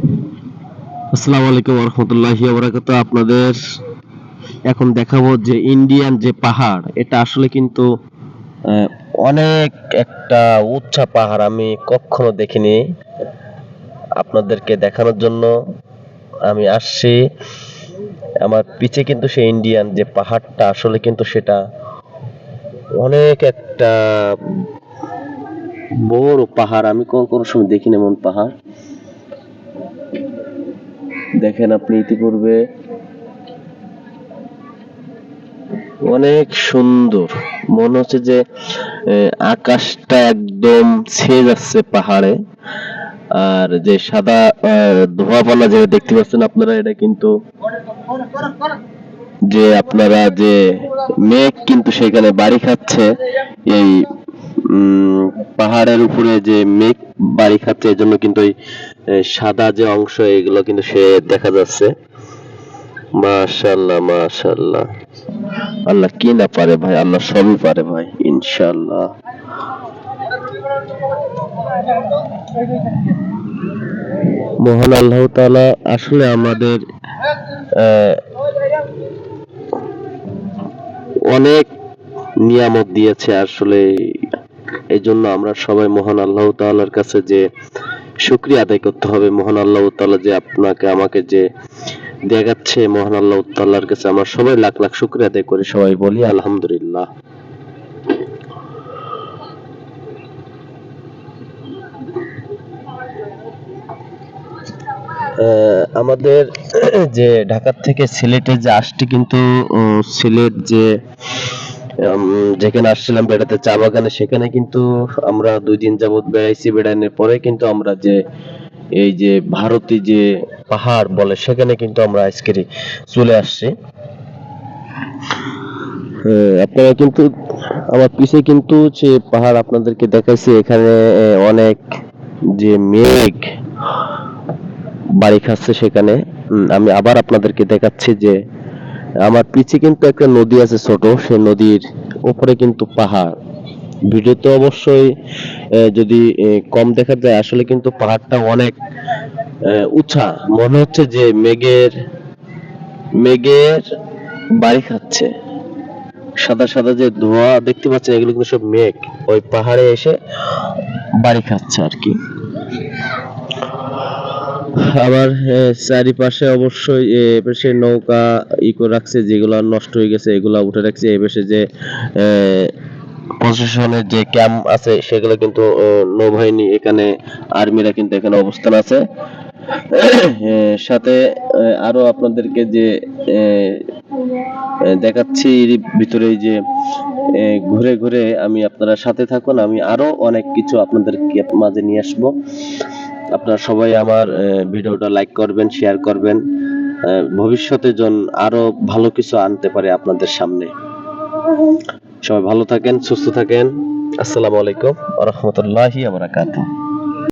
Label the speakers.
Speaker 1: আসসালামু আলাইকুম রহমতুল্লাহি ওয়া আপনাদের এখন দেখাবো যে ইন্ডিয়ান যে পাহাড়, এটা আসলে কিন্তু আহ, অনেক একটা উচ্চ পাহাড়, আমি কখনো দেখিনি। আপনাদেরকে দেখানোর জন্য আমি আসছি। আমার পিছে কিন্তু সেই ইন্ডিয়ান যে পাহাড়টা, আসলে কিন্তু সেটা অনেক একটা বড় পাহাড়। আমি কোনো সময় দেখিনি এমন পাহাড়। দেখেন আপনি ইতিপূর্বে, অনেক সুন্দর। মনে হচ্ছে যে আকাশটা একদম ছেয়ে যাচ্ছে পাহাড়ে। আর যে সাদা ধোঁয়াপালা যে দেখতে পাচ্ছেন আপনারা, এটা কিন্তু যে আপনারা যে মেঘ কিন্তু সেখানে বাড়ি খাচ্ছে। এই উম, পাহাড়ের উপরে যে মেঘ বাড়ি খাচ্ছে, এজন্য কিন্তু এই সাদা যে অংশ, এগুলো কিন্তু সে দেখা যাচ্ছে। মাশাআল্লাহ মাশাআল্লাহ। আল্লাহ কি না পারে ভাই, আল্লাহ সবই পারে ভাই, ইনশাআল্লাহ। মহান আল্লাহ তাআলা আসলে আমাদের আহ, অনেক নিয়ামত দিয়েছে আসলে। এই জন্য আমরা সবাই মহান আল্লাহ তাআলার কাছে যে শুকরিয়া আদায় করতে হবে। মহান আল্লাহ তাআলা যে আপনাকে আমাকে যে দেখাচ্ছে, মহান আল্লাহ তাআলার কাছে আমরা সবাই লাখ লাখ শুকরিয়া আদায় করি, সবাই বলি আলহামদুলিল্লাহ। আমাদের যে ঢাকা থেকে সিলেটে যে আসছি, কিন্তু সিলেট যে যেখানে আসছিলাম বেড়াতে, চা বাগানে, সেখানে কিন্তু আমরা 2 দিন যাবত বেড়াইছি। বেড়ানোর পরে কিন্তু আমরা যে এই যে ভারতী যে পাহাড় বলে, সেখানে কিন্তু আমরা আজকে চলে আসছি। আপনারা কিন্তু আমার পিছে কিন্তু যে পাহাড় আপনাদেরকে দেখাইছি, এখানে অনেক যে মেঘ বাড়ি খাচ্ছে সেখানে। আমি আবার আপনাদেরকে দেখাচ্ছি যে আমার পিছে কিন্তু একটা নদী আছে ছোট, সেই নদীর উপরে কিন্তু পাহাড়। ভিডিওতে অবশ্যই যদি কম দেখা যায়, আসলে কিন্তু পাহাড়টা অনেক উঁচা। মনে হচ্ছে যে মেঘের মেঘের বাড়ি খাচ্ছে। সাদা সাদা যে ধোঁয়া দেখতে পাচ্ছেন, এগুলো কিন্তু সব মেঘ ওই পাহাড়ে এসে বাড়ি খাচ্ছে আর কি। আবার চারিপাশে অবশ্যই এপাশে নৌকা ইকো রাখছে, যেগুলো নষ্ট হয়ে গেছে এগুলা উঠে রাখছে। এপাশে যে প্রশাসনের যে ক্যাম্প আছে, সেগুলো কিন্তু নৌবাহিনী, এখানে আর্মিরা কিন্তু এখানে অবস্থান আছে। সাথে আরো আপনাদেরকে যে দেখাচ্ছি এর ভিতরে যে ঘুরে ঘুরে, আমি আপনারা সাথে থাকুন, আমি আরো অনেক কিছু আপনাদেরকে মাঝে নিয়ে আসবো। আপনারা সবাই আমার ভিডিওটা লাইক করবেন, শেয়ার করবেন। ভবিষ্যতে যেন আরো ভালো কিছু আনতে পারে আপনাদের সামনে। সবাই ভালো থাকেন, সুস্থ থাকেন। আসসালামু আলাইকুম ওয়া রাহমাতুল্লাহি ওয়া বারাকাতুহু।